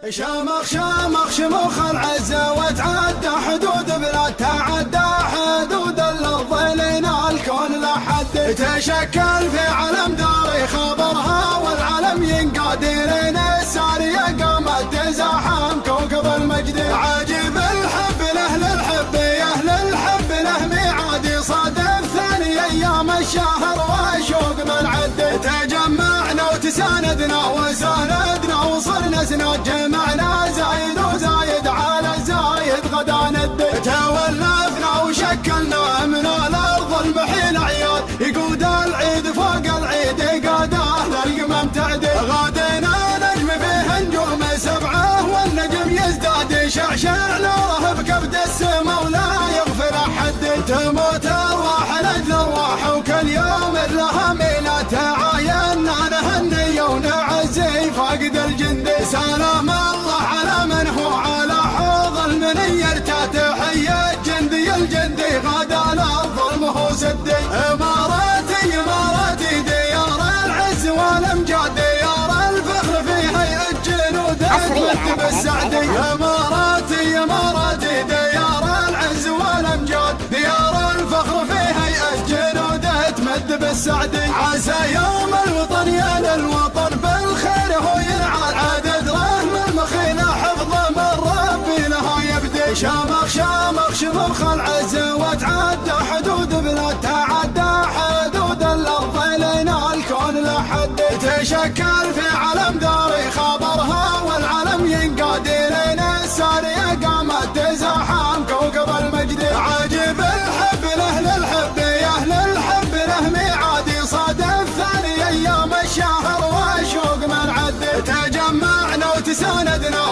شامخ شامخ شموخ العزة وتعدى حدود بلاد، تعدى حدود الأرض لنا الكون لحد، تشكل في علم داري خبرها والعلم ينقاد لين السارية قامت تزاحم كوكب المجد. عجيب الحب لأهل الحب يا أهل الحب له ميعاد، صادف ثاني أيام الشهر وشوق من عد، تجمعنا وتساندنا وساندنا وصرنا سناد، جمعنا زايد وزايد على الزايد غدا ند، تولفنا وشكلنا من الأرض المحيل عياد، يقود العيد فوق العيد قاده للقمم تعدي، غادنا نجم فيه نجوم سبعة والنجم يزداد، شعشع نوره بكبد السما ولا يغفر أحد، تموت أرواح لأجل أرواح وكل يوم لها ميلاد، تعايننا نهني ونعزي فاقد الجند، سلام الله على من هو على حوض المنير، تحية جندي الجندي غدا للظلم هو سدي، إماراتي إماراتي ديار العز والأمجاد، ديار الفخر في هيئة جنود تمد بالسعد، إماراتي إماراتي ديار العز والأمجاد، ديار الفخر في هيئة جنود تمد بالسعد، عسى يوم الوطن يا الوطن بالخير هو ينعاد، عدد رحم المخيلة حفظ من ربي لها يبدي، شامخ شامخ شموخ العزة وتعدى حدود بلاد، تعدى حدود الأرض لنا الكون لحد، تشكل في علم داري خبرها والعلم ينقاد لين السارية قامت تزاحم كوكب المجد. عجيب الحب لأهل الحب يا أهل الحب له ميعاد، صادف ثاني أيام الشهر وشوق من عد، تجمعنا وتساندنا